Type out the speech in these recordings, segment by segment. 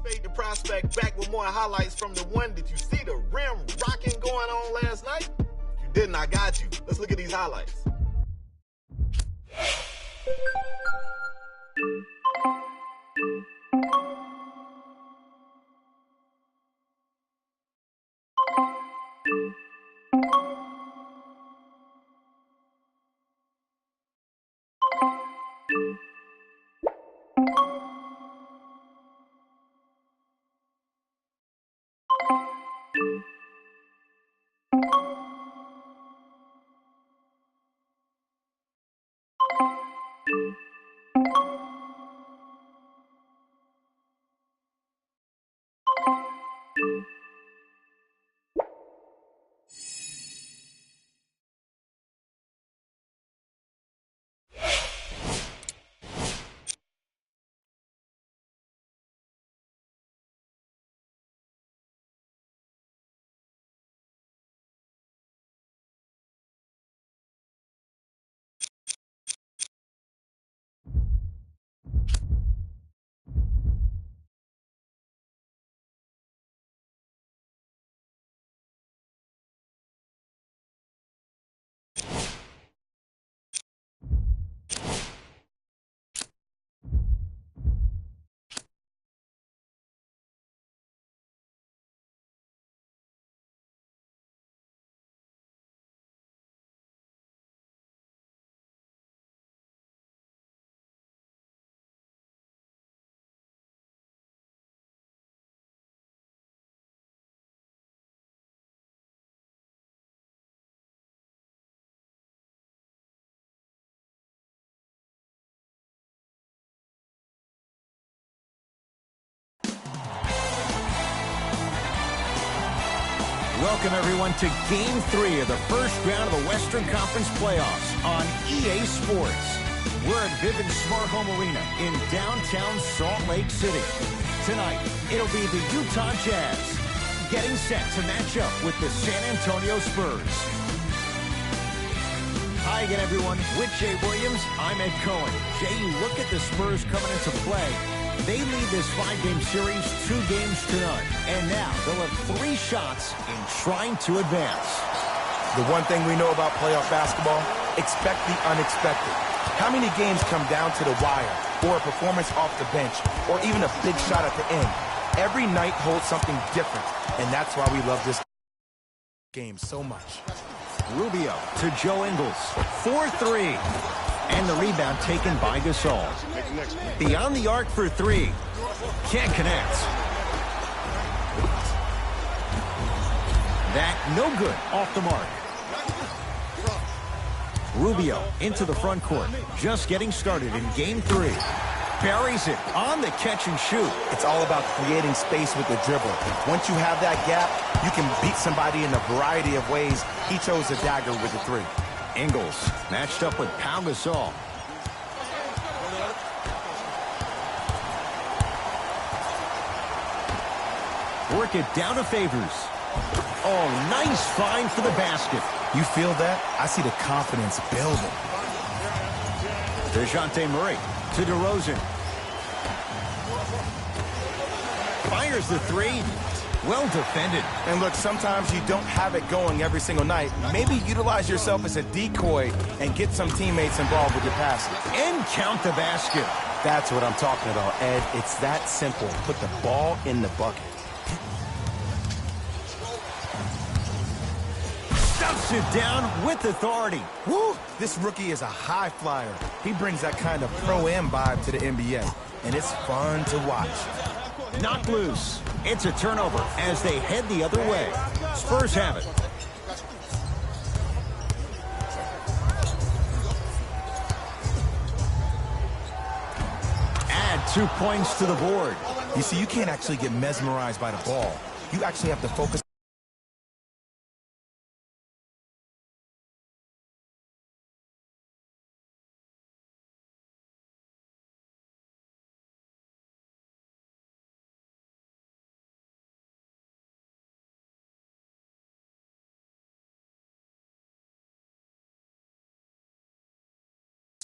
Fade the prospect back with more highlights from the one. Did you see the rim rocking going on last night? If you didn't, I got you. Let's look at these highlights. Welcome, everyone, to Game 3 of the first round of the Western Conference playoffs on EA Sports. We're at Vivint Smart Home Arena in downtown Salt Lake City. Tonight, it'll be the Utah Jazz getting set to match up with the San Antonio Spurs. Hi again, everyone. With Jay Williams, I'm Ed Cohen. Jay, you look at the Spurs coming into play. They lead this 5-game series 2 games to none. And now they'll have 3 shots in trying to advance. The one thing we know about playoff basketball, expect the unexpected. How many games come down to the wire, or a performance off the bench, or even a big shot at the end? Every night holds something different, and that's why we love this game so much. Rubio to Joe Ingles for 3. And the rebound taken by Gasol. Beyond the arc for 3. Can't connect. That no good, off the mark. Rubio into the front court. Just getting started in Game 3. Buries it on the catch and shoot. It's all about creating space with the dribble. Once you have that gap, you can beat somebody in a variety of ways. He chose the dagger with the 3. Ingles matched up with Pau Gasol. Work it down to Favors. Oh, nice find for the basket. You feel that? I see the confidence building. DeJounte Murray to DeRozan. Fires the 3. Well defended. And look, sometimes you don't have it going every single night. Maybe utilize yourself as a decoy and get some teammates involved with your passes. And count the basket. That's what I'm talking about, Ed. It's that simple. Put the ball in the bucket. Stuffs it down with authority. Woo! This rookie is a high flyer. He brings that kind of pro-am vibe to the NBA, and it's fun to watch. Knocked loose. It's a turnover as they head the other way. Spurs have it. Add 2 points to the board. You see, you can't actually get mesmerized by the ball. You actually have to focus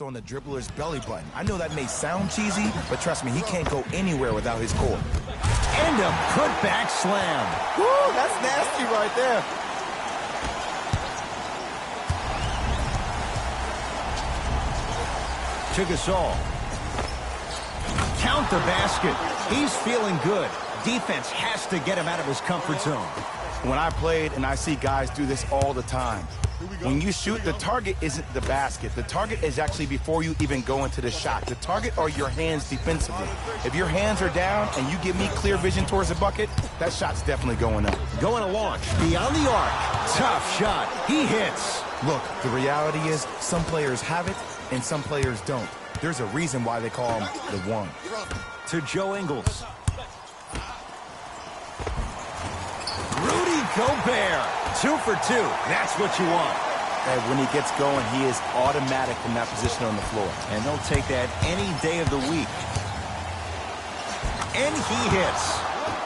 on the dribbler's belly button. I know that may sound cheesy, but trust me, he can't go anywhere without his core. And a putback slam. Woo, that's nasty right there. To Gasol. Count the basket. He's feeling good. Defense has to get him out of his comfort zone. When I played, and I see guys do this all the time, when you shoot, the target isn't the basket. The target is actually before you even go into the shot. The target are your hands defensively. If your hands are down and you give me clear vision towards the bucket, that shot's definitely going up. Going to launch. Beyond the arc. Tough shot. He hits. Look, the reality is some players have it and some players don't. There's a reason why they call him the one. To Joe Ingles. Rudy Gobert. 2 for 2. That's what you want. And when he gets going, he is automatic from that position on the floor. And they'll take that any day of the week. And he hits.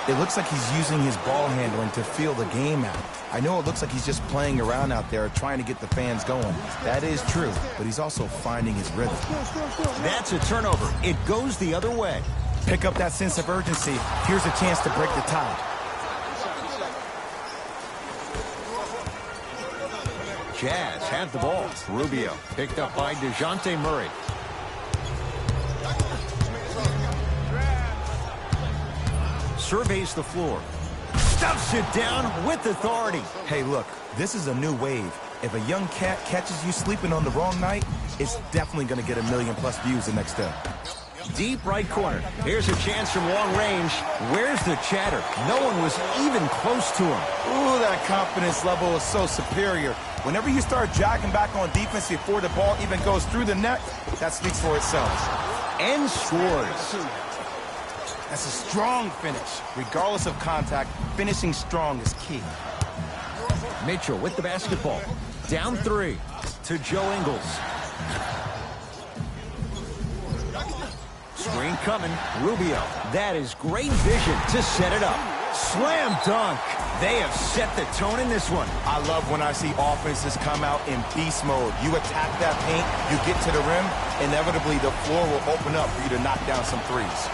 It looks like he's using his ball handling to feel the game out. I know it looks like he's just playing around out there trying to get the fans going. That is true, but he's also finding his rhythm. That's a turnover. It goes the other way. Pick up that sense of urgency. Here's a chance to break the tie. Jazz have the ball. Rubio picked up by DeJounte Murray. Surveys the floor. Stuffs it down with authority. Hey, look, this is a new wave. If a young cat catches you sleeping on the wrong night, it's definitely going to get 1 million+ views the next day. Deep right corner. Here's a chance from long range. Where's the chatter? No one was even close to him. Ooh, that confidence level is so superior. Whenever you start jogging back on defense before the ball even goes through the net, that speaks for itself. And scores. That's a strong finish. Regardless of contact, finishing strong is key. Mitchell with the basketball. Down 3 to Joe Ingles. Screen coming. Rubio. That is great vision to set it up. Slam dunk. They have set the tone in this one. I love when I see offenses come out in beast mode. You attack that paint, you get to the rim, inevitably the floor will open up for you to knock down some threes.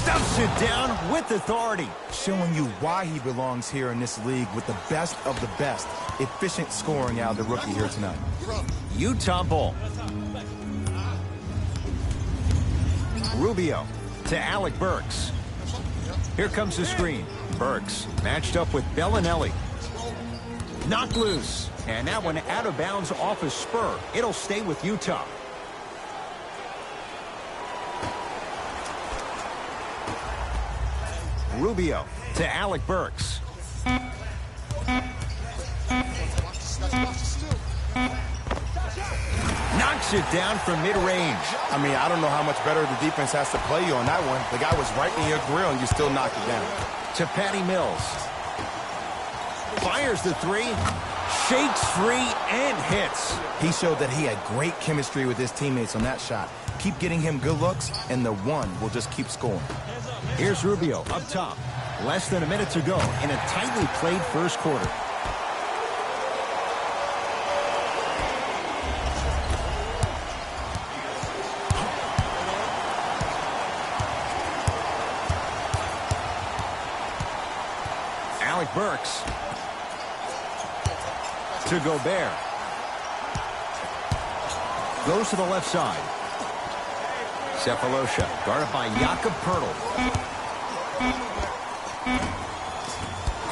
Stuffs it down with authority. Showing you why he belongs here in this league with the best of the best. Efficient scoring out of the rookie here tonight. Utah ball. Rubio to Alec Burks. Here comes the screen. Burks matched up with Bellinelli. Knocked loose. And that one out of bounds off a spur. It'll stay with Utah. Rubio to Alec Burks. Knocks it down from mid-range. I mean, I don't know how much better the defense has to play you on that one. The guy was right in your grill and you still knocked it down. To Patty Mills. Fires the 3. Shakes free and hits. He showed that he had great chemistry with his teammates on that shot. Keep getting him good looks, and the one will just keep scoring. Here's Rubio up top. Less than a minute to go in a tightly played first quarter. Alec Burks to Gobert. Goes to the left side. Cephalosha, guarded by Jakob Poeltl.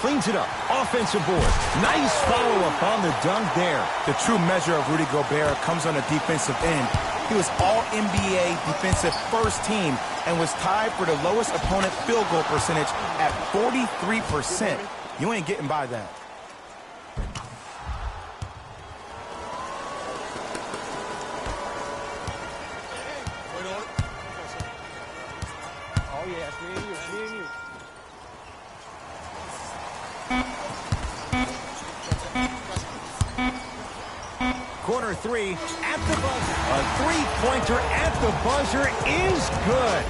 Cleans it up. Offensive board. Nice follow-up on the dunk there. The true measure of Rudy Gobert comes on the defensive end. He was all-NBA defensive first team and was tied for the lowest opponent field goal percentage at 43%. You ain't getting by that. Oh, yeah, it's me and you. It's me and you. Corner three at the buzzer. A three-pointer at the buzzer is good.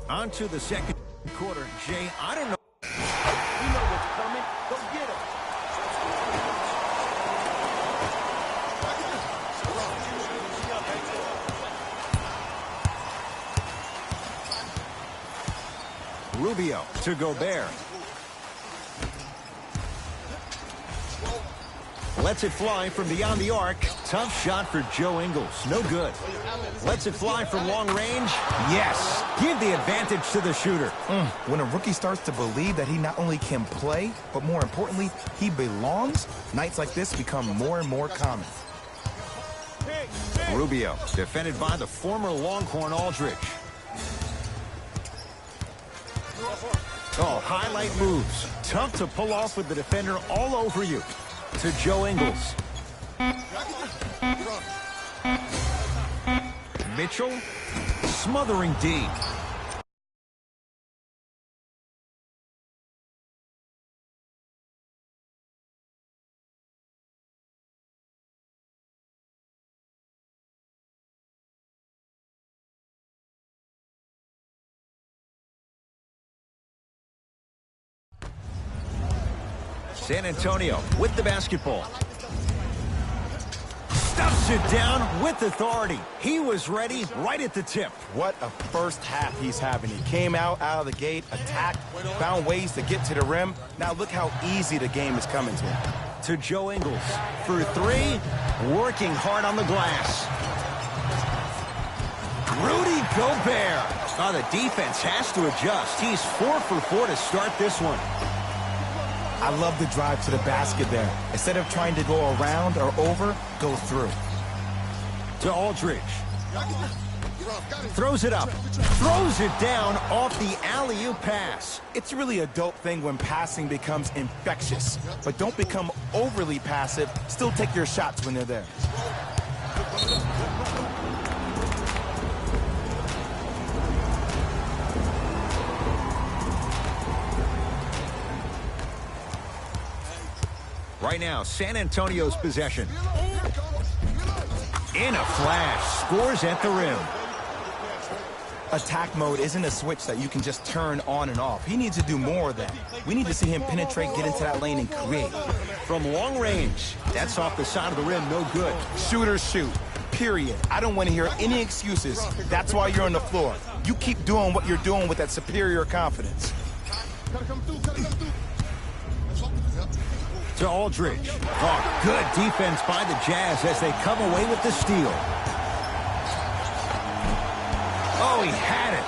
On to the second quarter. Jay, I don't know. You know what's coming. Go get him. Rubio to Gobert. Lets it fly from beyond the arc. Tough shot for Joe Ingles. No good. Lets it fly from long range. Yes. Give the advantage to the shooter. When a rookie starts to believe that he not only can play, but more importantly, he belongs, nights like this become more and more common. Rubio, defended by the former Longhorn Aldridge. Oh, highlight moves. Tough to pull off with the defender all over you. To Joe Ingles. Mitchell, smothering D. San Antonio with the basketball. Stuffs it down with authority. He was ready right at the tip. What a first half he's having. He came out of the gate, attacked, found ways to get to the rim. Now look how easy the game is coming to him. To Joe Ingles for three, working hard on the glass. Rudy Gobert. Oh, the defense has to adjust. He's 4 for 4 to start this one. I love the drive to the basket there. Instead of trying to go around or over, go through. To Aldridge. Throws it up. Throws it down off the alley-oop pass. It's really a dope thing when passing becomes infectious. But don't become overly passive. Still take your shots when they're there. Right now, San Antonio's possession. In a flash, scores at the rim. Attack mode isn't a switch that you can just turn on and off. He needs to do more of that. We need to see him penetrate, get into that lane, and create. From long range, that's off the side of the rim, no good. Shooters shoot, period. I don't want to hear any excuses. That's why you're on the floor. You keep doing what you're doing with that superior confidence. To Aldridge. Oh, good defense by the Jazz as they come away with the steal. Oh, he had it.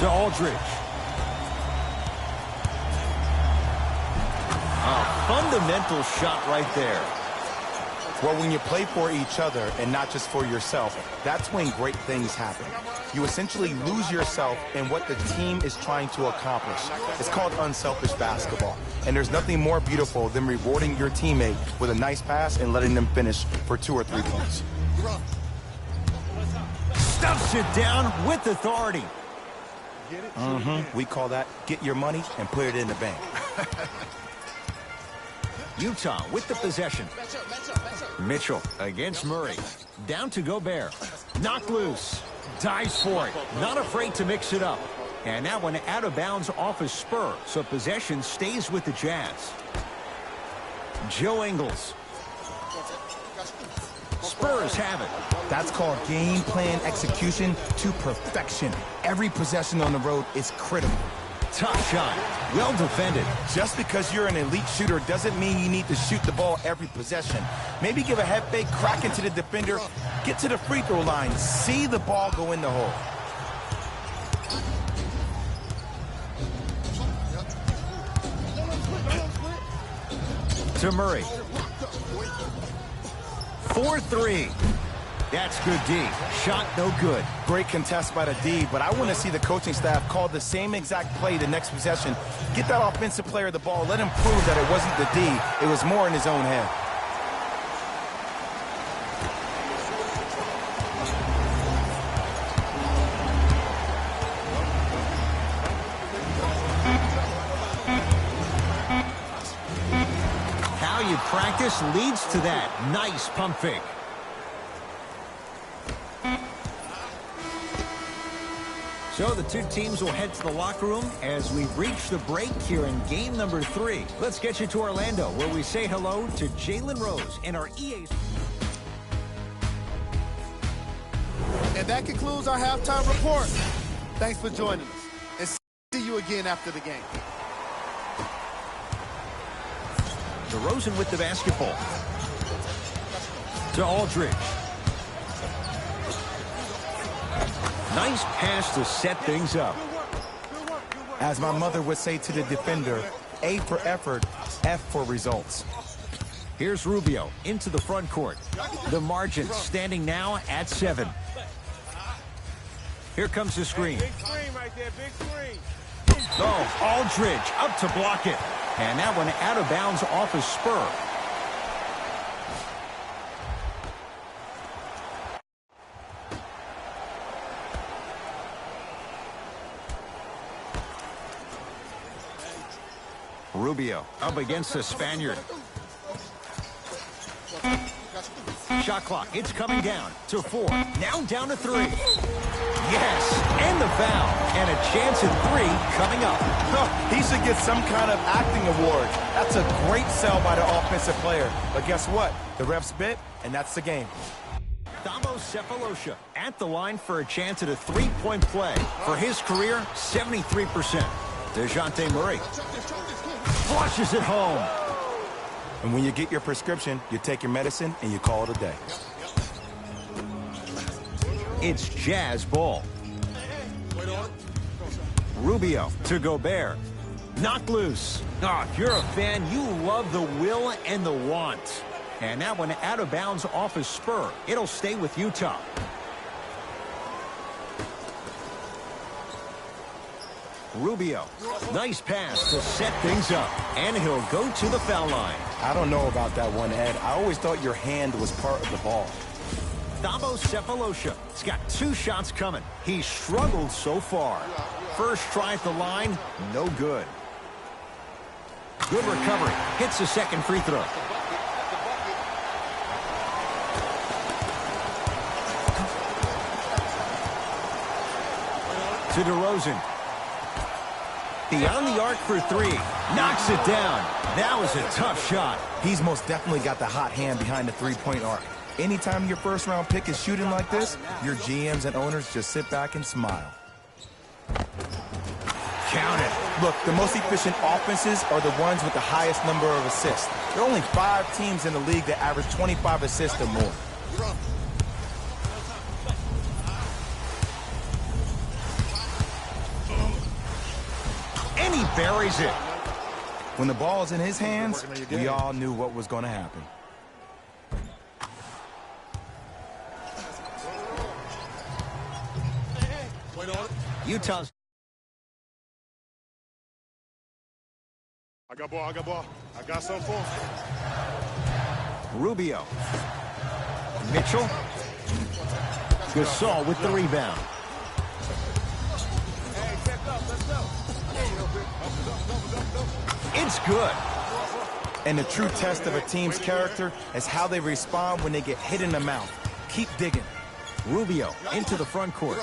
To Aldridge. A fundamental shot right there. Well, when you play for each other and not just for yourself, that's when great things happen. You essentially lose yourself in what the team is trying to accomplish. It's called unselfish basketball. And there's nothing more beautiful than rewarding your teammate with a nice pass and letting them finish for 2 or 3 points. Stuffs it down with authority. We call that get your money and put it in the bank. Utah with the possession. Mitchell against Murray. Down to Gobert. Knocked loose. Dives for it. Not afraid to mix it up. And that one out of bounds off a spur. So possession stays with the Jazz. Joe Ingles. Spurs have it. That's called game plan execution to perfection. Every possession on the road is critical. Tough shot. Well defended. Just because you're an elite shooter doesn't mean you need to shoot the ball every possession. Maybe give a head fake, crack into the defender, get to the free throw line, see the ball go in the hole. To Murray. 4-3. That's good D. Shot no good. Great contest by the D, but I want to see the coaching staff call the same exact play the next possession. Get that offensive player the ball. Let him prove that it wasn't the D. It was more in his own head. How you practice leads to that. Nice pump fake. So the two teams will head to the locker room as we reach the break here in game number 3. Let's get you to Orlando, where we say hello to Jalen Rose and our EA. And that concludes our halftime report. Thanks for joining us. And see you again after the game. DeRozan with the basketball. To Aldridge. Nice pass to set things up. As my mother would say to the defender, A for effort, F for results. Here's Rubio into the front court. The margin standing now at 7. Here comes the screen. Big screen right there, big screen. Oh, Aldridge up to block it. And that one out of bounds off his spur. Rubio up against the Spaniard. Shot clock, it's coming down to 4. Now down to 3. Yes, and the foul. And a chance at 3 coming up. He should get some kind of acting award. That's a great sell by the offensive player. But guess what? The refs bit, and that's the game. Cephalosha at the line for a chance at a 3-point play. For his career, 73%. DeJounte Murray flushes it home. And when you get your prescription, you take your medicine and you call it a day. It's Jazz ball. Rubio to Gobert. Knocked loose. Oh, if you're a fan, you love the will and the want. And that one out of bounds off his spur. It'll stay with Utah. Rubio, nice pass to set things up, and he'll go to the foul line. I don't know about that one, Ed. I always thought your hand was part of the ball. Cephalosha has got 2 shots coming. He's struggled so far. First try at the line, no good. Good recovery, hits the second free throw. To DeRozan. Beyond the arc for 3. Knocks it down. That was a tough shot. He's most definitely got the hot hand behind the three-point arc. Anytime your first-round pick is shooting like this, your GMs and owners just sit back and smile. Count it. Look, the most efficient offenses are the ones with the highest number of assists. There are only 5 teams in the league that average 25 assists or more. And he buries it. When the ball is in his hands, we all knew what was going to happen. Utah's. I got ball, I got ball. I got some for him. Rubio. Mitchell. Gasol with the rebound. It's good. And the true test of a team's character is how they respond when they get hit in the mouth. Keep digging. Rubio into the front court.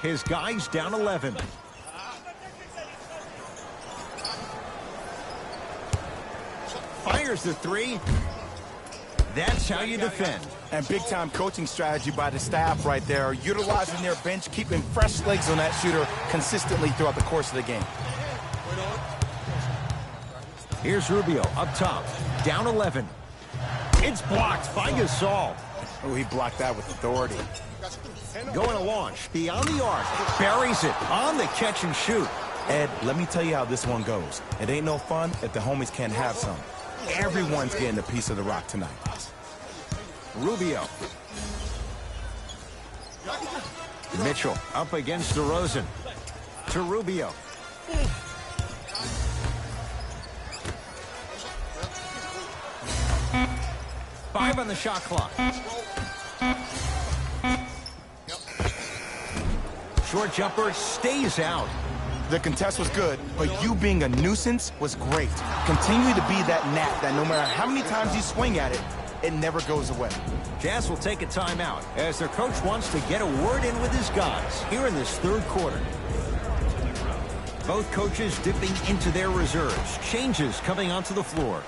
His guys down 11. Fires the 3. That's how you defend. And big-time coaching strategy by the staff right there, utilizing their bench, keeping fresh legs on that shooter consistently throughout the course of the game. Here's Rubio up top, down 11. It's blocked by Gasol. Oh, he blocked that with authority. Going to launch beyond the arc. Buries it on the catch and shoot. Ed, let me tell you how this one goes. It ain't no fun if the homies can't have some. Everyone's getting a piece of the rock tonight. Rubio. Mitchell up against DeRozan. To Rubio. 5 on the shot clock. Short jumper stays out. The contest was good, but you being a nuisance was great. Continue to be that gnat that no matter how many times you swing at it, it never goes away. Jazz will take a timeout as their coach wants to get a word in with his guys here in this third quarter. Both coaches dipping into their reserves. Changes coming onto the floor.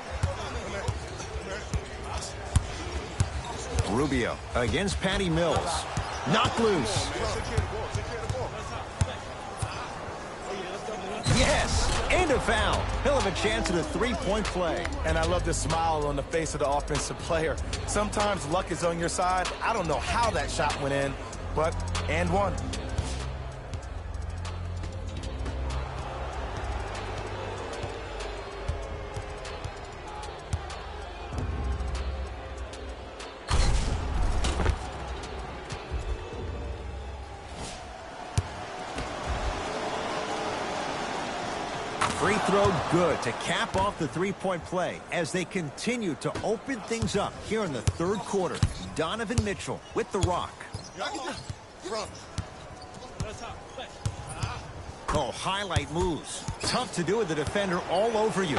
Rubio against Patty Mills. Knocked loose. Yes, and a foul. He'll have a chance at a three-point play. And I love the smile on the face of the offensive player. Sometimes luck is on your side. I don't know how that shot went in, but and one. Free throw good to cap off the three-point play as they continue to open things up here in the third quarter. Donovan Mitchell with the rock. Oh, highlight moves. Tough to do with the defender all over you.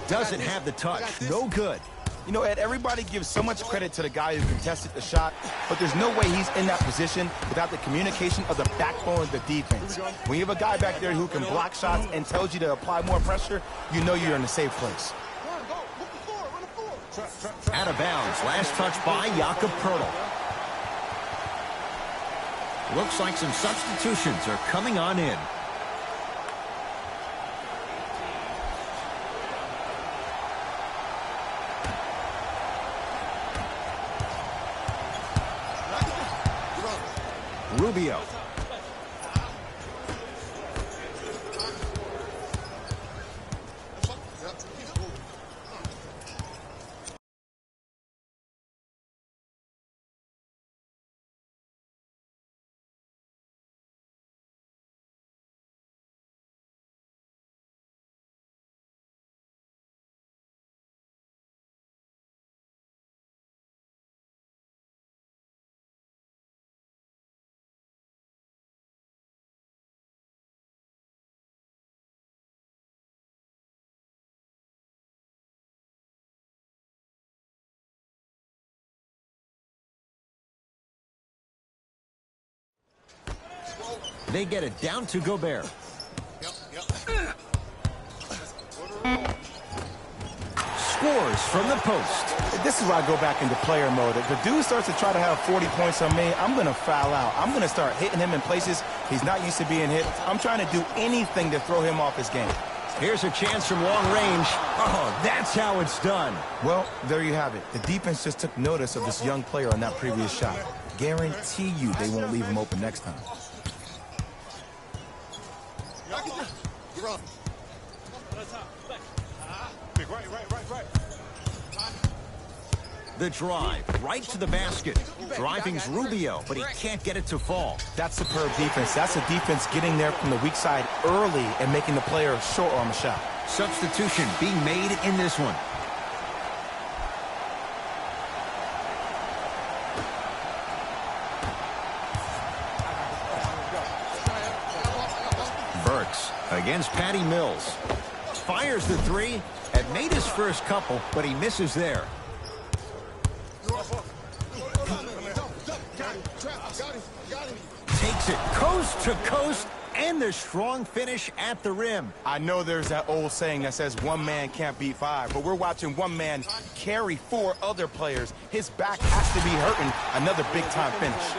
Doesn't have the touch. No good. You know, Ed, everybody gives so much credit to the guy who contested the shot, but there's no way he's in that position without the communication of the backbone of the defense. When you have a guy back there who can block shots and tells you to apply more pressure, you know you're in a safe place. Out of bounds. Last touch by Jakob Poeltl. Looks like some substitutions are coming on in. Rubio. They get it down to Gobert. Scores from the post. This is where I go back into player mode. If the dude starts to try to have 40 points on me, I'm going to foul out. I'm going to start hitting him in places he's not used to being hit. I'm trying to do anything to throw him off his game. Here's a chance from long range. Oh, that's how it's done. Well, there you have it. The defense just took notice of this young player on that previous shot. Guarantee you they won't leave him open next time. The drive right to the basket. Driving's Rubio, but he can't get it to fall. That's superb defense. That's a defense getting there from the weak side early and making the player short arm a shot. Substitution being made in this one. Burks against Patty Mills. Fires the three. Had made his first couple, but he misses there. Takes it coast to coast, and the strong finish at the rim. I know there's that old saying that says one man can't beat five, but we're watching one man carry four other players. His back has to be hurting. Another big-time finish.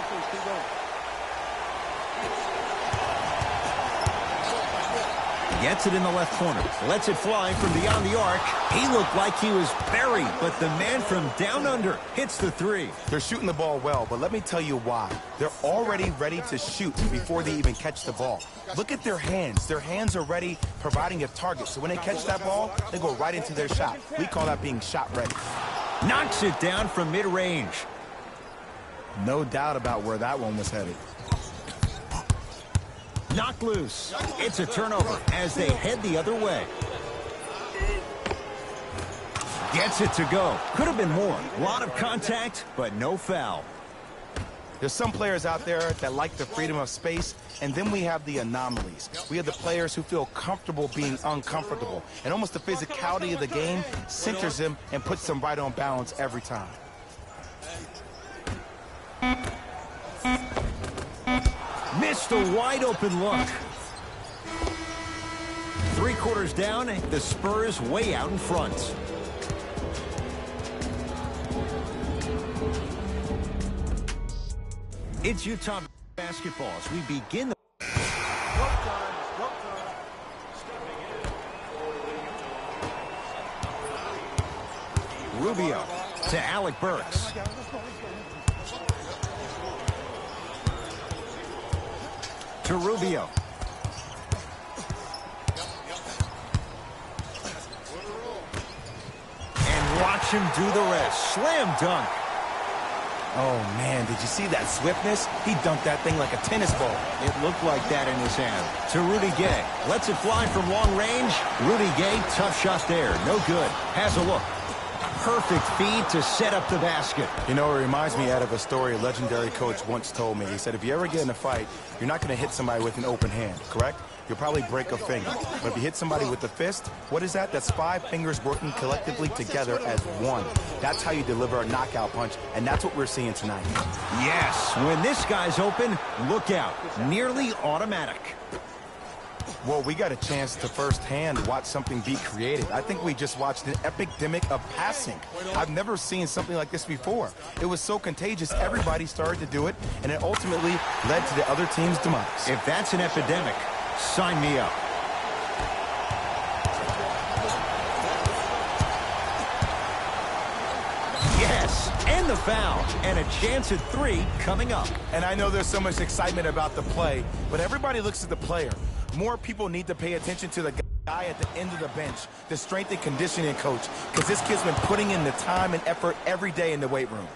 Gets it in the left corner. Lets it fly from beyond the arc. He looked like he was buried, but the man from down under hits the three. They're shooting the ball well, but let me tell you why. They're already ready to shoot before they even catch the ball. Look at their hands. Their hands are ready, providing a target. So when they catch that ball, they go right into their shot. We call that being shot ready. Knocks it down from mid-range. No doubt about where that one was headed. Knocked loose. It's a turnover as they head the other way. Gets it to go. Could have been more. A lot of contact, but no foul. There's some players out there that like the freedom of space, and then we have the anomalies. We have the players who feel comfortable being uncomfortable, and almost the physicality of the game centers them and puts them right on balance every time. Missed a wide open look. 3 quarters down, the Spurs way out in front. It's Utah basketball as we begin the Rubio to Alec Burks. To Rubio. And watch him do the rest. Slam dunk. Oh, man, did you see that swiftness? He dunked that thing like a tennis ball. It looked like that in his hand. To Rudy Gay. Lets it fly from long range. Rudy Gay, tough shot there. No good. Has a look. Perfect feed to set up the basket. You know, it reminds me of a story a legendary coach once told me. He said, if you ever get in a fight, you're not going to hit somebody with an open hand, correct? You'll probably break a finger. But if you hit somebody with the fist, what is that? That's 5 fingers working collectively together as one. That's how you deliver a knockout punch, and that's what we're seeing tonight. Yes, when this guy's open, look out. Nearly automatic. Well, we got a chance to firsthand watch something be created. I think we just watched an epidemic of passing. I've never seen something like this before. It was so contagious, everybody started to do it, and it ultimately led to the other team's demise. If that's an epidemic, sign me up. Yes, and the foul, and a chance at 3 coming up. And I know there's so much excitement about the play, but everybody looks at the player. More people need to pay attention to the guy at the end of the bench, the strength and conditioning coach, because this kid's been putting in the time and effort every day in the weight room.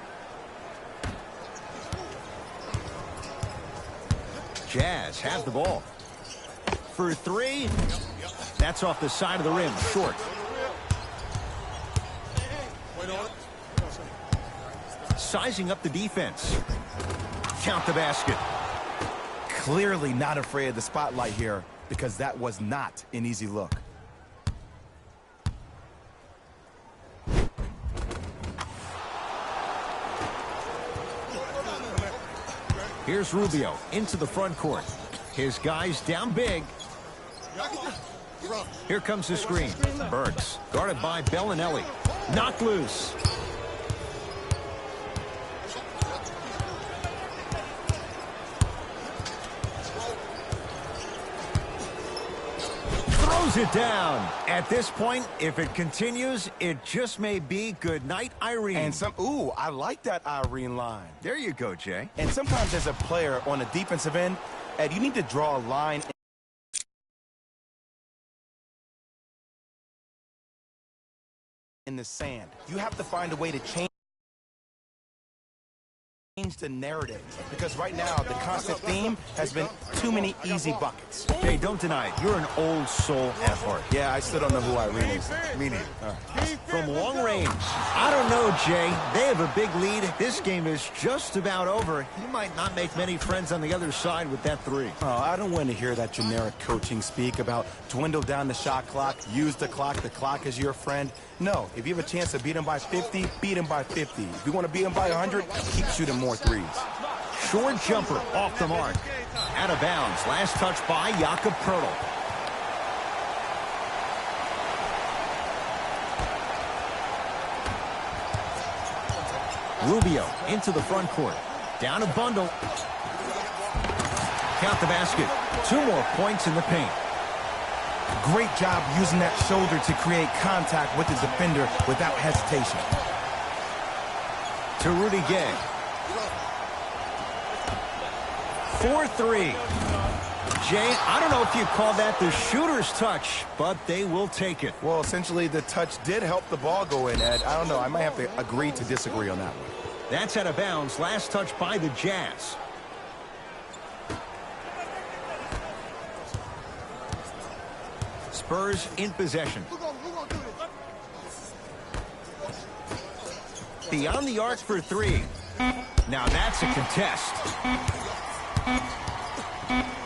Jazz have the ball. For 3, that's off the side of the rim, short. Sizing up the defense. Count the basket. Clearly not afraid of the spotlight here, because that was not an easy look. Here's Rubio into the front court. His guys down big. Here comes the screen. Burks guarded by Bellinelli. Knocked loose. Throws it down. At this point, if it continues, it just may be good night, Irene. And ooh, I like that Irene line. There you go, Jay. And sometimes as a player on the defensive end, Ed, you need to draw a line in the sand. You have to find a way to change the narrative, because right now the constant theme has been too many easy buckets. Jay, don't deny it. You're an old soul at heart. Yeah, I still don't know who Irene is. Me neither. From long range. I don't know, Jay. They have a big lead. This game is just about over. You might not make many friends on the other side with that 3. Oh, I don't want to hear that generic coaching speak about dwindle down the shot clock, use the clock is your friend. No, if you have a chance to beat them by 50, beat them by 50. If you want to beat them by 100, keep shooting more 3s. Short jumper off the mark. Out of bounds. Last touch by Jakob Poeltl. Rubio into the front court. Down a bundle. Count the basket. 2 more points in the paint. Great job using that shoulder to create contact with the defender without hesitation. To Rudy Gay. 4-3. Jay, I don't know if you call that the shooter's touch, but they will take it. Well, essentially, the touch did help the ball go in, Ed. I don't know. I might have to agree to disagree on that one. That's out of bounds. Last touch by the Jazz. Spurs in possession. Beyond the arc for 3. Now that's a contest.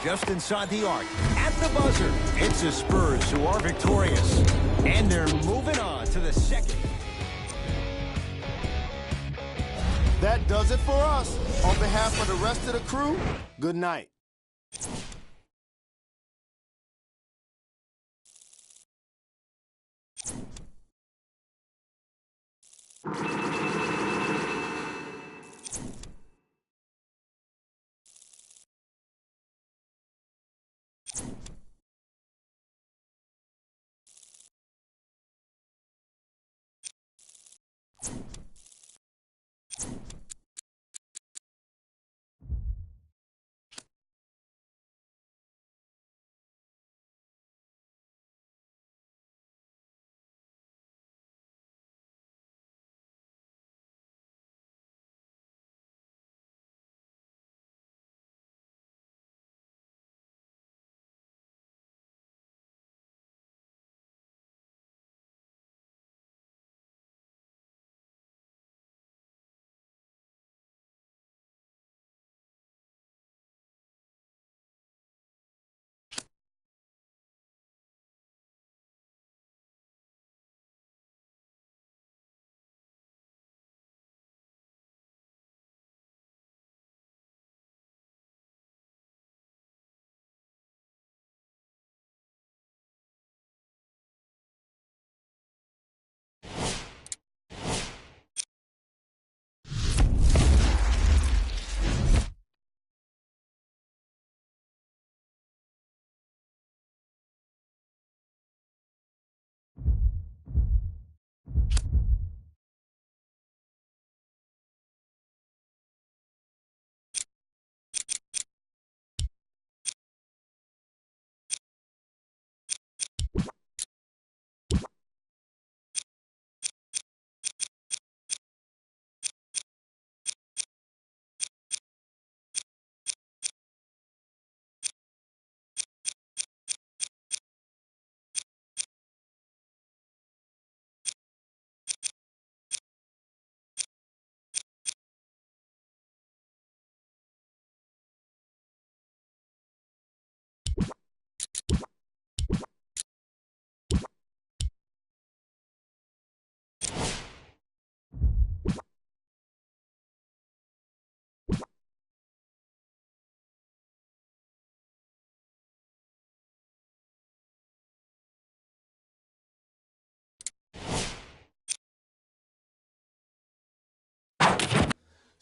Just inside the arc, at the buzzer, it's the Spurs who are victorious. And they're moving on to the second. That does it for us. On behalf of the rest of the crew, good night.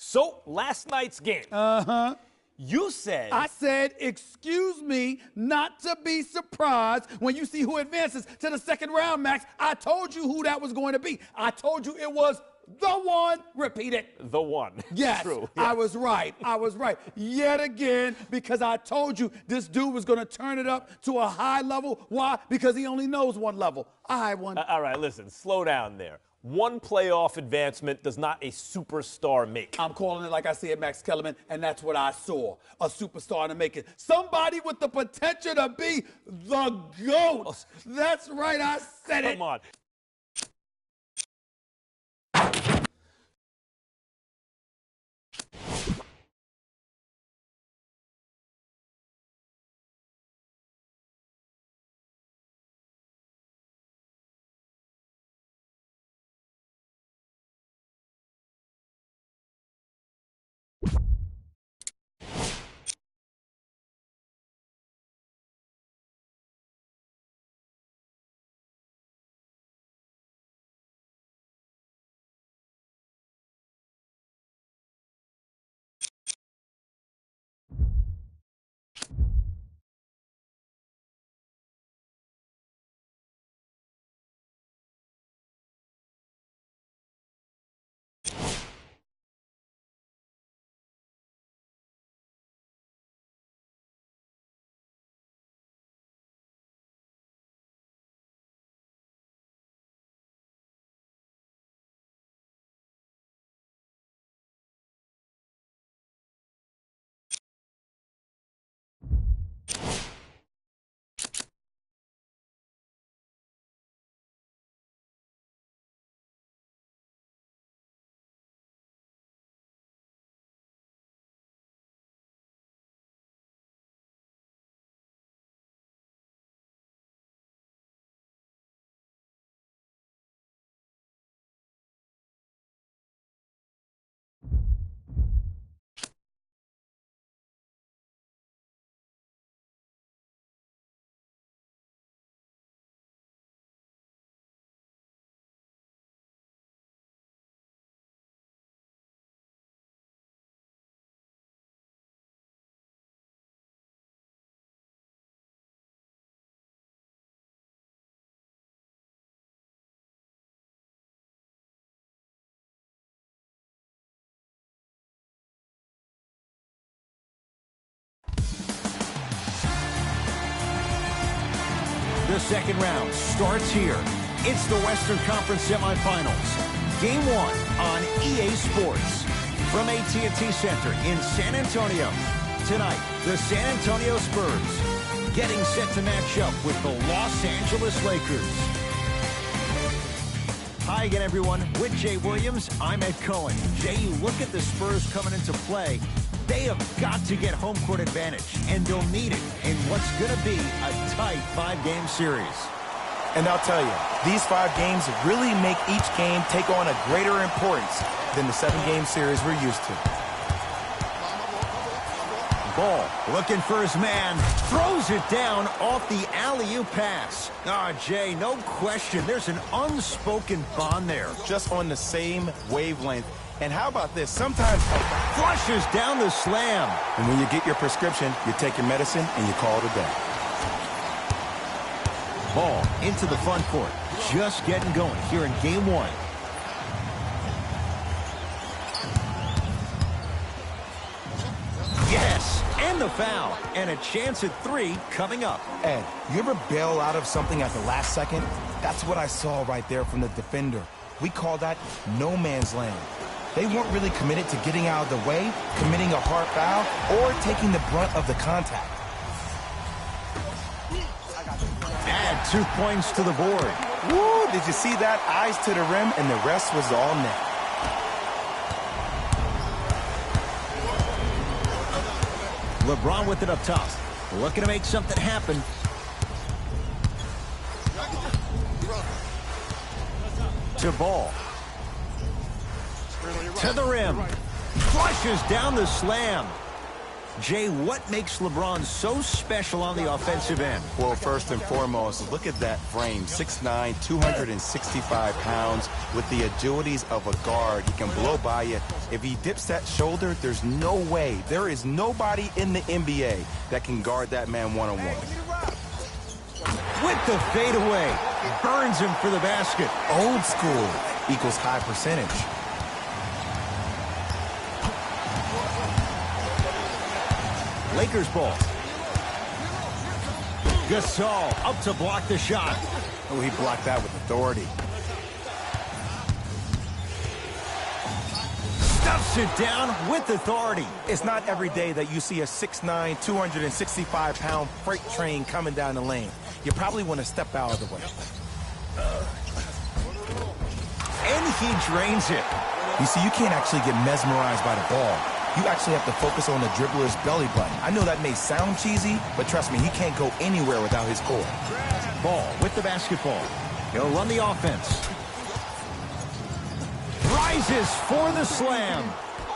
So, last night's game. Uh-huh. You said... I said, excuse me, not to be surprised when you see who advances to the second round, Max. I told you who that was going to be. I told you it was the one. Repeat it. The one. Yes, True. I was right. I was right. Yet again, because I told you this dude was going to turn it up to a high level. Why? Because he only knows one level. I won. All right, listen, slow down there. One playoff advancement does not a superstar make. I'm calling it like I said, Max Kellerman, and that's what I saw. A superstar in the making. Somebody with the potential to be the GOAT. That's right, I said it. Come on. the second round starts here. It's the Western Conference semifinals. Game 1 on EA Sports. From AT&T Center in San Antonio. Tonight, the San Antonio Spurs getting set to match up with the Los Angeles Lakers. Hi again, everyone. With Jay Williams, I'm Ed Cohen. Jay, you look at the Spurs coming into play. They have got to get home court advantage, and they'll need it in what's going to be a tight 5-game series. And I'll tell you, these 5 games really make each game take on a greater importance than the 7-game series we're used to. Ball looking for his man, throws it down off the alley-oop pass. Jay, no question, there's an unspoken bond there. Just on the same wavelength. And how about this? Sometimes Flushes down the slam. And when you get your prescription, you take your medicine and you call it a day. Ball into the front court. Just getting going here in game 1. Yes, and the foul. And a chance at 3 coming up. Ed, you ever bail out of something at the last second? That's what I saw right there from the defender. We call that no man's land. They weren't really committed to getting out of the way, committing a hard foul, or taking the brunt of the contact. Add 2 points to the board. Woo, did you see that? Eyes to the rim, and the rest was all net. LeBron with it up top. Looking to make something happen. To Ball. To the rim. Flushes down the slam. Jay, what makes LeBron so special on the offensive end? Well, first and foremost, look at that frame. 6'9", 265 pounds with the agilities of a guard. He can blow by you. If he dips that shoulder, there's no way. There is nobody in the NBA that can guard that man one-on-one. With the fadeaway. Burns him for the basket. Old school equals high percentage. Lakers ball. Gasol up to block the shot. Oh, he blocked that with authority. Stuffs it down with authority. It's not every day that you see a 6'9", 265-pound freight train coming down the lane. You probably want to step out of the way. And he drains it. You see, you can't actually get mesmerized by the ball. You actually have to focus on the dribbler's belly button. I know that may sound cheesy, but trust me, he can't go anywhere without his core. Ball with the basketball. He'll run the offense. Rises for the slam.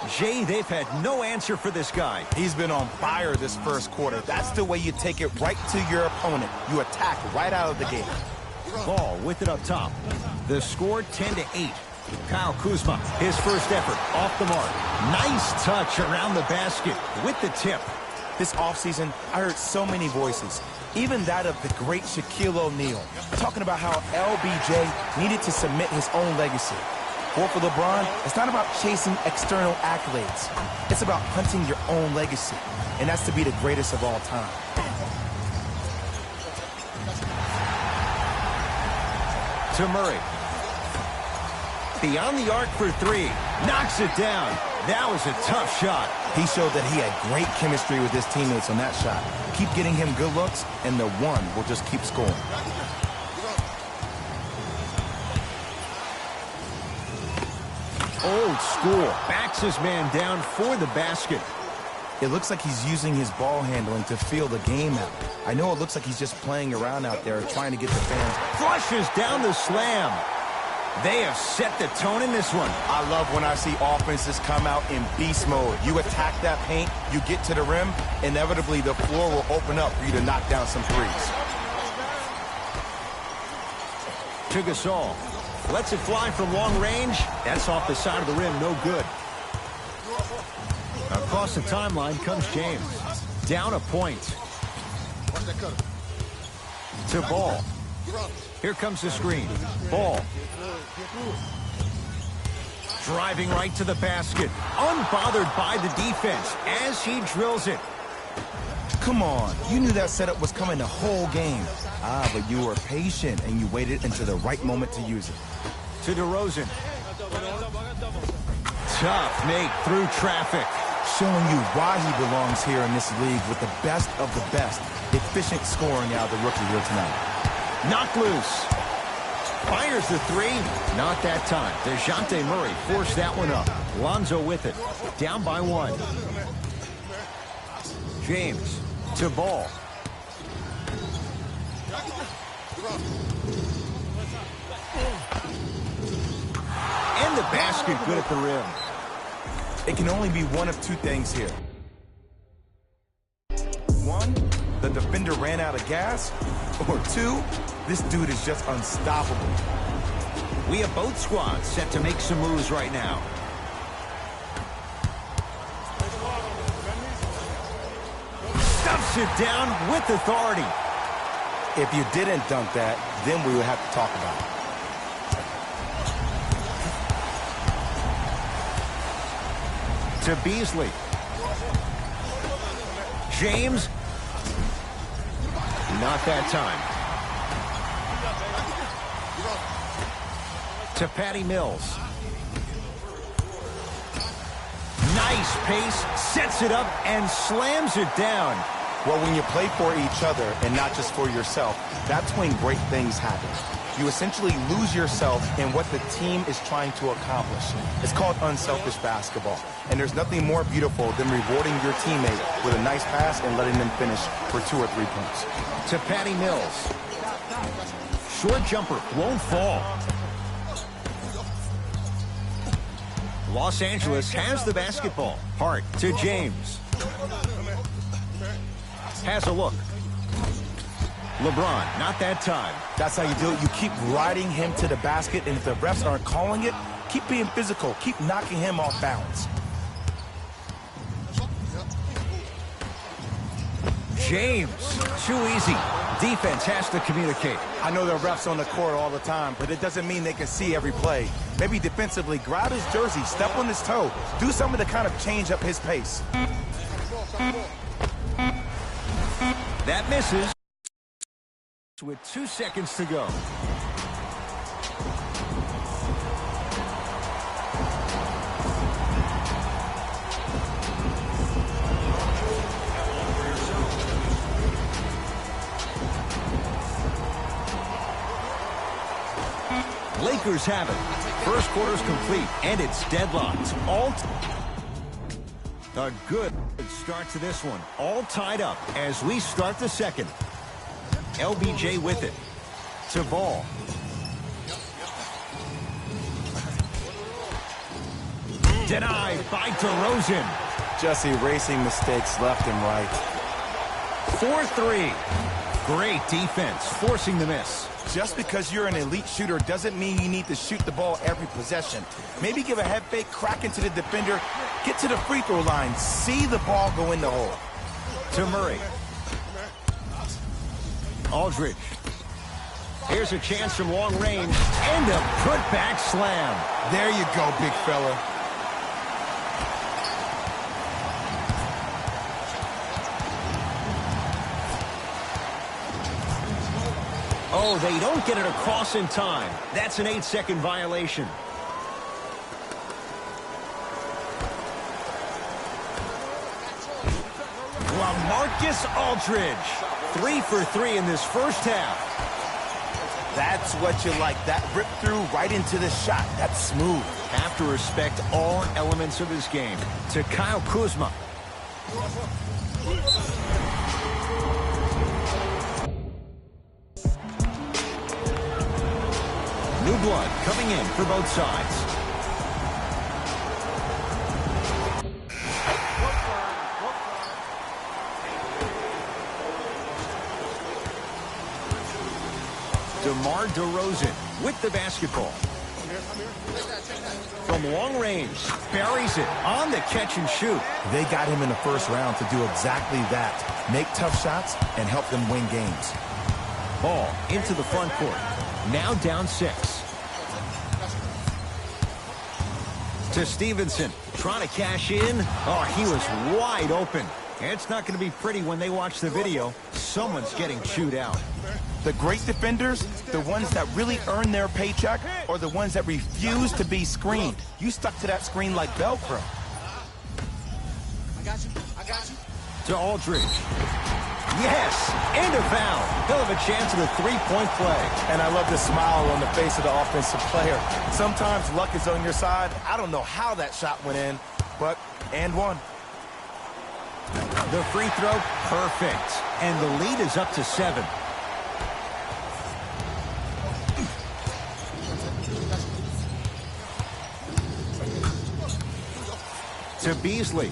Jay, they've had no answer for this guy. He's been on fire this first quarter. That's the way you take it right to your opponent. You attack right out of the gate. Ball with it up top. The score 10-8. Kyle Kuzma, his first effort off the mark. Nice touch around the basket with the tip. This offseason, I heard so many voices, even that of the great Shaquille O'Neal, talking about how LBJ needed to submit his own legacy. Well, for LeBron, it's not about chasing external accolades. It's about hunting your own legacy, and that's to be the greatest of all time. To Murray. Beyond the arc for 3. Knocks it down. That was a tough shot. He showed that he had great chemistry with his teammates on that shot. Keep getting him good looks, and the one will just keep scoring. Old school. Backs his man down for the basket. It looks like he's using his ball handling to feel the game out. I know it looks like he's just playing around out there trying to get the fans. Flushes down the slam. They have set the tone in this one. I love when I see offenses come out in beast mode. You attack that paint, you get to the rim, inevitably the floor will open up for you to knock down some threes. To Gasol. Lets it fly from long range. That's off the side of the rim, no good. Across the timeline comes James. Down a point. To Ball. Here comes the screen. Ball. Driving right to the basket. Unbothered by the defense as he drills it. Come on, you knew that setup was coming the whole game. But you were patient and you waited until the right moment to use it. To DeRozan. Tough make through traffic. Showing you why he belongs here in this league with the best of the best. Efficient scoring out of the rookie here tonight. Knocked loose. Fires the three. Not that time. DeJounte Murray forced that one up. Lonzo with it. Down by 1. James to Ball. And the basket good at the rim. It can only be one of two things here. One, the defender ran out of gas. Or two, this dude is just unstoppable. We have both squads set to make some moves right now. Stuffs it down with authority. If you didn't dunk that, then we would have to talk about it. To Beasley. James. Not that time. To Patty Mills. Nice pace, sets it up and slams it down. Well, when you play for each other and not just for yourself, that's when great things happen. You essentially lose yourself in what the team is trying to accomplish. It's called unselfish basketball. And there's nothing more beautiful than rewarding your teammate with a nice pass and letting them finish for 2 or 3 points. To Patty Mills. Short jumper won't fall. Los Angeles has the basketball. Hart to James. Has a look. LeBron, not that time. That's how you do it. You keep riding him to the basket, and if the refs aren't calling it, keep being physical. Keep knocking him off balance. James, too easy. Defense has to communicate. I know there are refs on the court all the time, but it doesn't mean they can see every play. Maybe defensively, grab his jersey, step on his toe, do something to kind of change up his pace. That misses. With 2 seconds to go. Lakers have it. First quarter's complete, and it's deadlocked. A good start to this one. All tied up as we start the second. LBJ with it. To Ball. Denied by DeRozan. Just erasing mistakes left and right. 4-3. Great defense, forcing the miss. Just because you're an elite shooter doesn't mean you need to shoot the ball every possession. Maybe give a head fake, crack into the defender, get to the free throw line, see the ball go in the hole. To Murray. Aldridge. Here's a chance from long range, and a putback slam. There you go, big fella. Oh, they don't get it across in time. That's an 8-second violation. LaMarcus Aldridge. 3 for 3 in this first half. That's what you like. That rip through right into the shot. That's smooth. Have to respect all elements of his game. To Kyle Kuzma. New blood coming in for both sides. DeMar DeRozan with the basketball. From long range, buries it on the catch and shoot. They got him in the first round to do exactly that. Make tough shots and help them win games. Ball into the front court. Now down 6. To Stevenson, trying to cash in. Oh, he was wide open. It's not going to be pretty when they watch the video. Someone's getting chewed out. The great defenders, the ones that really earn their paycheck, or the ones that refuse to be screened. You stuck to that screen like Velcro. I got you. To Aldridge. Yes, and a foul. He'll have a chance at a three-point play. And I love the smile on the face of the offensive player. Sometimes luck is on your side. I don't know how that shot went in, but and one. The free throw, perfect. And the lead is up to 7. To Beasley.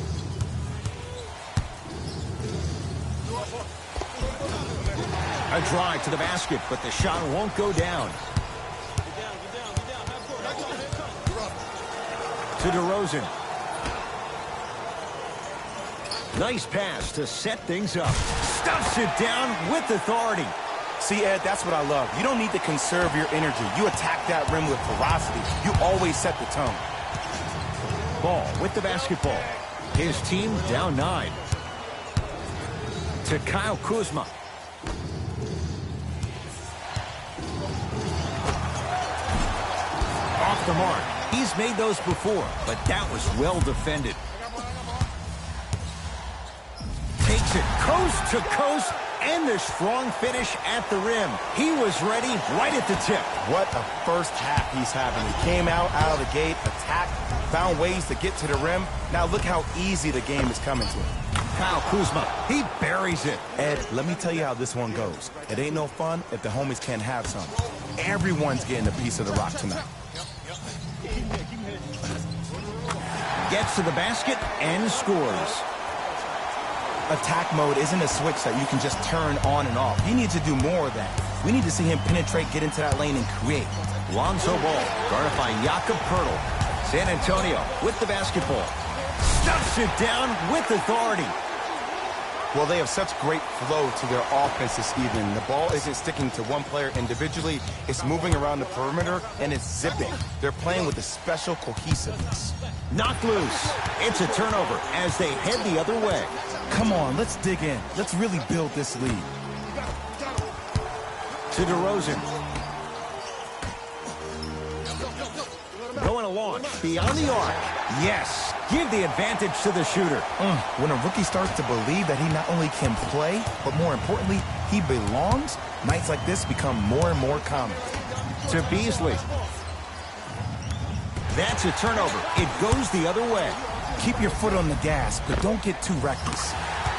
A drive to the basket, but the shot won't go down. To DeRozan. Nice pass to set things up. Stuffs it down with authority. See, Ed, that's what I love. You don't need to conserve your energy. You attack that rim with ferocity. You always set the tone. Ball with the basketball. His team down 9. To Kyle Kuzma. Off the mark. He's made those before, but that was well defended. Takes it coast to coast, and the strong finish at the rim. He was ready right at the tip. What a first half he's having. He came out of the gate, attacked, found ways to get to the rim. Now look how easy the game is coming to him. Kyle Kuzma, he buries it. Ed, let me tell you how this one goes. It ain't no fun if the homies can't have some. Everyone's getting a piece of the rock tonight. Gets to the basket and scores. Attack mode isn't a switch that you can just turn on and off. He needs to do more of that. We need to see him penetrate, get into that lane, and create. Lonzo Ball, guarded by Jakob Poeltl. San Antonio with the basketball. Stuffs it down with authority. Well, they have such great flow to their offense this evening. The ball isn't sticking to one player individually. It's moving around the perimeter, and it's zipping. They're playing with a special cohesiveness. Knocked loose. It's a turnover as they head the other way. Come on, let's dig in. Let's really build this lead. To DeRozan. Going to launch beyond the arc. Yes, give the advantage to the shooter. When a rookie starts to believe that he not only can play, but more importantly, he belongs, nights like this become more and more common. To Beasley. That's a turnover. It goes the other way. Keep your foot on the gas, but don't get too reckless.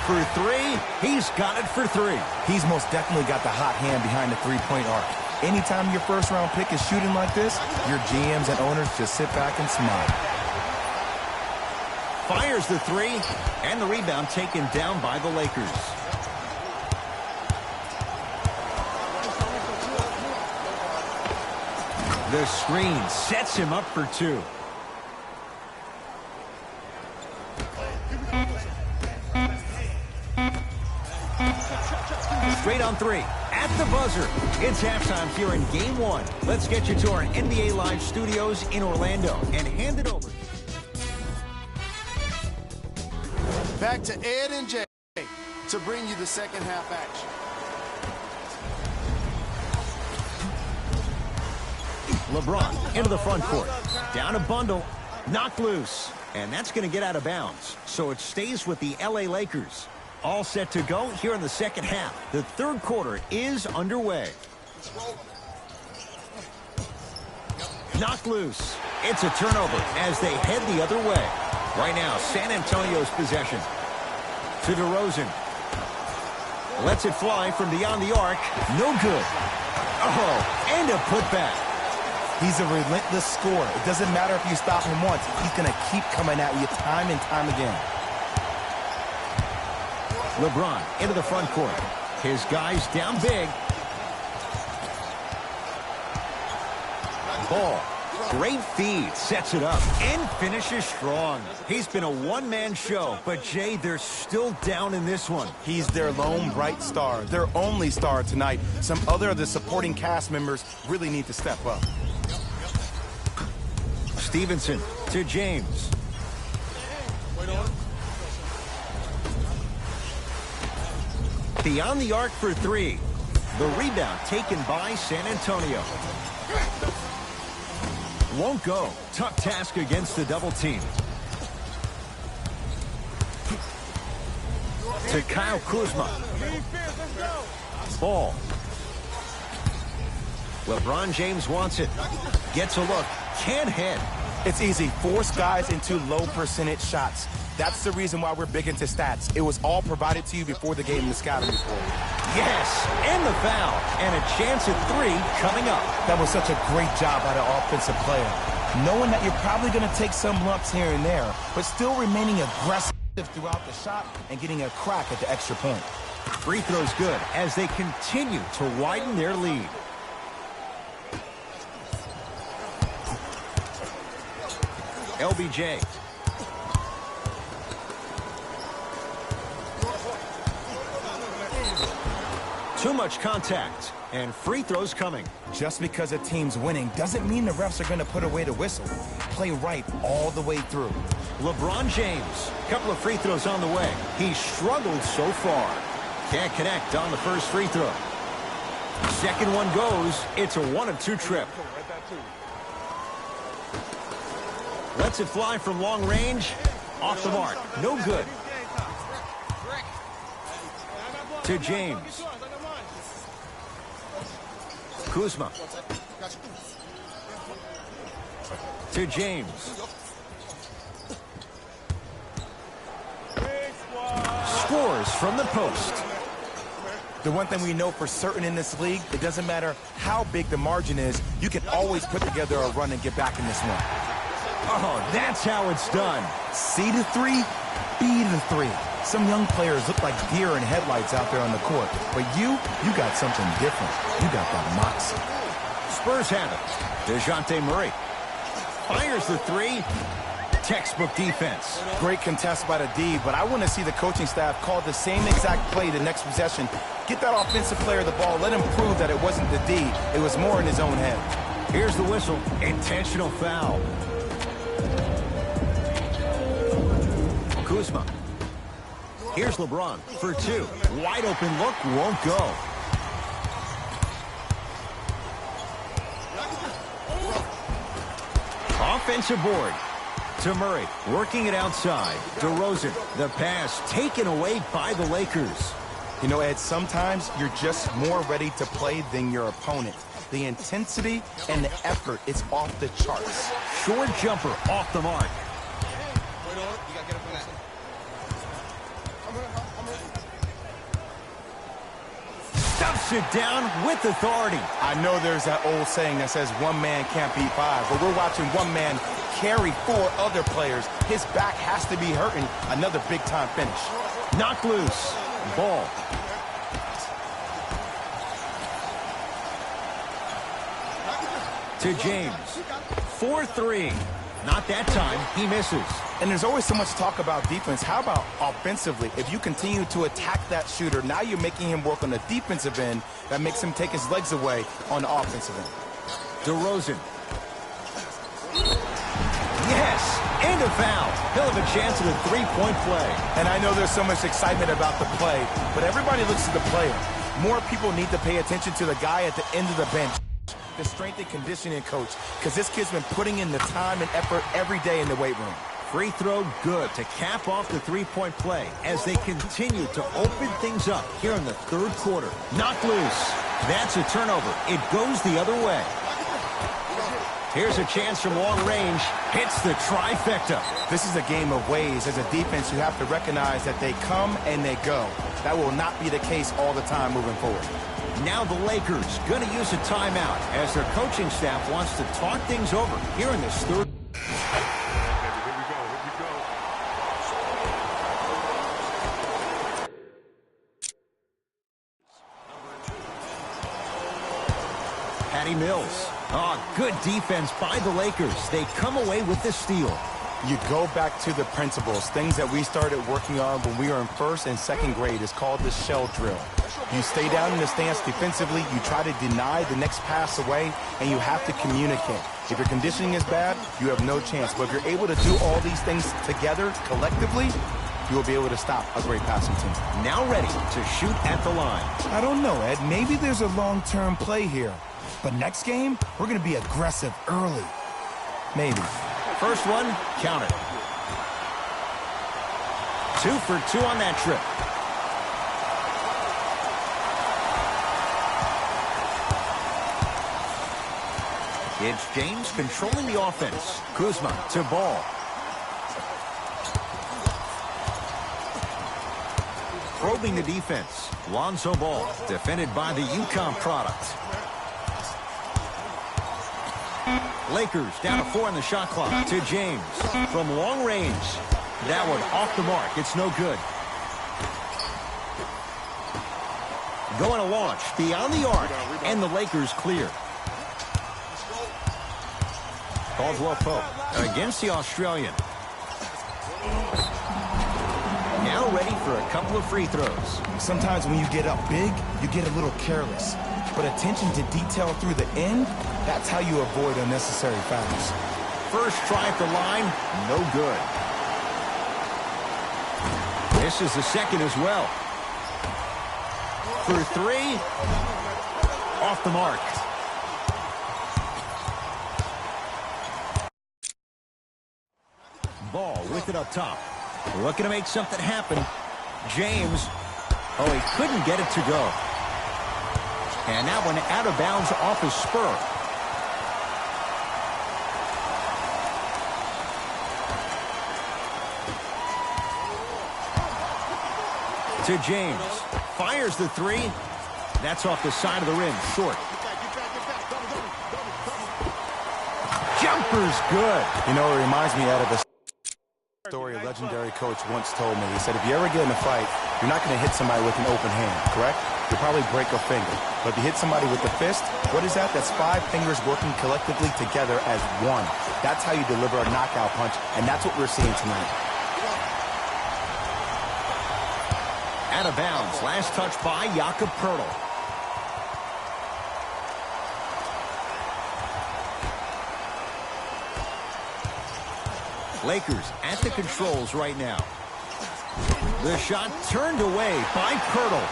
For 3, he's got it for 3. He's most definitely got the hot hand behind the three-point arc. Anytime your first-round pick is shooting like this, your GMs and owners just sit back and smile. Fires the 3, and the rebound taken down by the Lakers. The screen sets him up for 2. Straight on 3. At the buzzer. It's halftime here in Game 1. Let's get you to our NBA Live studios in Orlando and hand it over. Back to Ed and Jay to bring you the second half action. LeBron into the front court. Down a bundle. Knocked loose. And that's going to get out of bounds. So it stays with the LA Lakers. All set to go here in the second half. The third quarter is underway. Knocked loose. It's a turnover as they head the other way. Right now, San Antonio's possession. To DeRozan. Lets it fly from beyond the arc. No good. Oh, and a putback. He's a relentless scorer. It doesn't matter if you stop him once. He's going to keep coming at you time and time again. LeBron into the front court. His guys down big. Ball. Great feed. Sets it up and finishes strong. He's been a one-man show, but Jay, they're still down in this one. He's their lone bright star, their only star tonight. Some other of the supporting cast members really need to step up. Stevenson to James. Beyond the arc for three. The rebound taken by San Antonio. Won't go. Tough task against the double team. To Kyle Kuzma. Ball. LeBron James wants it. Gets a look. Can't hit. It's easy. Force guys into low percentage shots. That's the reason why we're big into stats. It was all provided to you before the game in the scouting report. Yes, and the foul. And a chance at three coming up. That was such a great job by the offensive player. Knowing that you're probably going to take some lumps here and there, but still remaining aggressive throughout the shot and getting a crack at the extra point. Free throw's good as they continue to widen their lead. LBJ. Too much contact, and free throws coming. Just because a team's winning doesn't mean the refs are going to put away the whistle. Play right all the way through. LeBron James, couple of free throws on the way. He struggled so far. Can't connect on the first free throw. Second one goes. It's a 1 of 2 trip. Lets it fly from long range. Off the mark. No good. To James. Kuzma. To James. Scores from the post. The one thing we know for certain in this league, it doesn't matter how big the margin is, you can always put together a run and get back in this one. Oh, that's how it's done. C to 3, B to 3. Some young players look like deer in headlights out there on the court, but you got something different. You got that moxie. Spurs have it. DeJounte Murray fires the three. Textbook defense. Great contest by the D, but I want to see the coaching staff call the same exact play the next possession. Get that offensive player the ball. Let him prove that it wasn't the D. It was more in his own head. Here's the whistle. Intentional foul. Kuzma. Here's LeBron for 2. Wide open look, won't go. Offensive board. To Murray, working it outside. DeRozan, the pass taken away by the Lakers. You know, Ed, sometimes you're just more ready to play than your opponent. The intensity and the effort is off the charts. Short jumper off the mark. Stuffs it down with authority. I know there's that old saying that says one man can't beat 5, but we're watching one man carry 4 other players. His back has to be hurting. Another big-time finish. Knocked loose. Ball. To James. 4-3. Not that time. He misses. And there's always so much talk about defense. How about offensively? If you continue to attack that shooter, now you're making him work on the defensive end. That makes him take his legs away on the offensive end. DeRozan. Yes, and a foul. He'll have a chance at a 3-point play. And I know there's so much excitement about the play, but everybody looks at the player. More people need to pay attention to the guy at the end of the bench, the strength and conditioning coach, because this kid's been putting in the time and effort every day in the weight room. Free throw good to cap off the 3-point play as they continue to open things up here in the third quarter. Knocked loose. That's a turnover. It goes the other way. Here's a chance from long range. Hits the trifecta. This is a game of ways. As a defense, you have to recognize that they come and they go. That will not be the case all the time moving forward. Now the Lakers going to use a timeout as their coaching staff wants to talk things over here in this third. Patty Mills. Oh, good defense by the Lakers. They come away with the steal. You go back to the principles, things that we started working on when we were in 1st and 2nd grade. It's called the shell drill. You stay down in the stance defensively, you try to deny the next pass away, and you have to communicate. If your conditioning is bad, you have no chance. But if you're able to do all these things together, collectively, you will be able to stop a great passing team. Now ready to shoot at the line. I don't know, Ed. Maybe there's a long-term play here. But next game, we're going to be aggressive early. Maybe. First one, count it. 2 for 2 on that trip. It's James controlling the offense. Kuzma to Ball. Probing the defense. Lonzo Ball, defended by the UConn product. Lakers down to 4 on the shot clock. To James from long range. That one off the mark. It's no good. Going to launch beyond the arc, and the Lakers clear. Caldwell Pope against the Australian. Now ready for a couple of free throws. Sometimes when you get up big, you get a little careless. But attention to detail through the end, that's how you avoid unnecessary fouls. First try at the line, no good. This is the second as well. For 3, off the mark. Ball with it up top. Looking to make something happen. James. Oh, he couldn't get it to go. And that one out of bounds off his spur. To James. Fires the 3. That's off the side of the rim. Short. Jumper's good. You know, it reminds me out of a story a legendary coach once told me. He said, if you ever get in a fight, you're not going to hit somebody with an open hand, correct? You'll probably break a finger. But if you hit somebody with a fist, what is that? That's 5 fingers working collectively together as one. That's how you deliver a knockout punch, and that's what we're seeing tonight. Out of bounds. Last touch by Jakob Poeltl. Lakers at the controls right now. The shot turned away by Poeltl.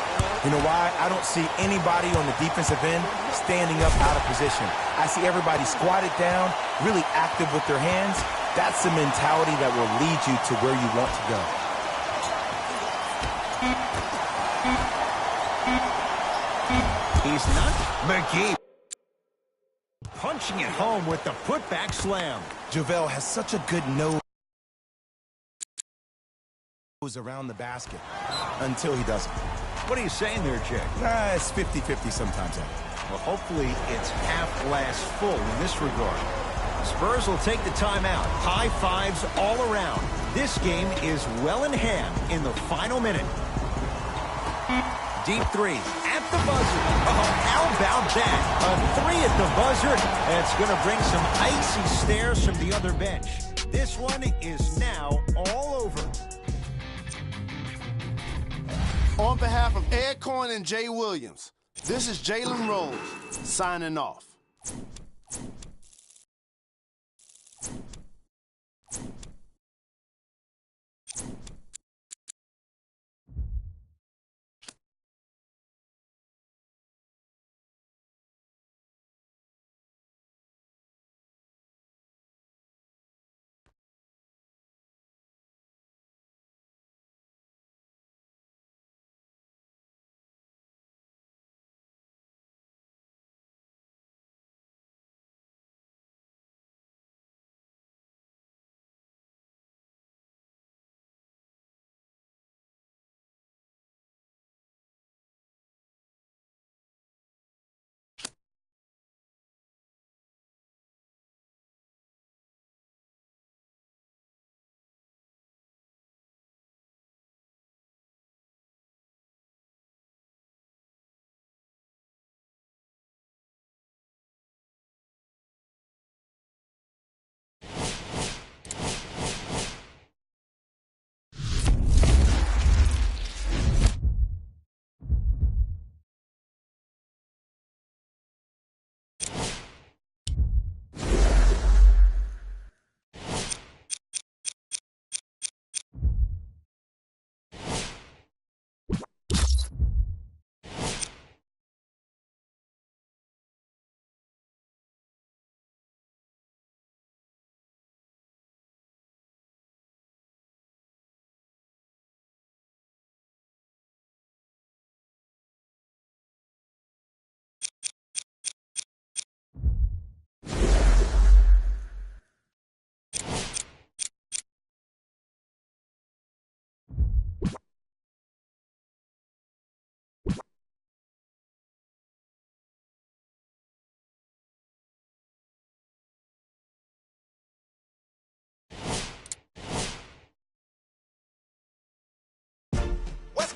You know why? I don't see anybody on the defensive end standing up out of position. I see everybody squatted down, really active with their hands. That's the mentality that will lead you to where you want to go. He's not. McGee punching it home with the putback slam. JaVale has such a good nose around the basket until he doesn't. What are you saying there, Jay? It's 50-50 sometimes. Well, hopefully it's half glass full in this regard. Spurs will take the timeout. High fives all around. This game is well in hand in the final minute. Deep 3 at the buzzer. Oh, how about that? A 3 at the buzzer. That's going to bring some icy stares from the other bench. This one is now all over. On behalf of Ed Cohen and Jay Williams, this is Jalen Rose signing off.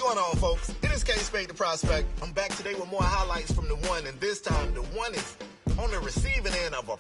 going on, folks? It is K-Spade the Prospect. I'm back today with more highlights from the one, and this time the one is on the receiving end of a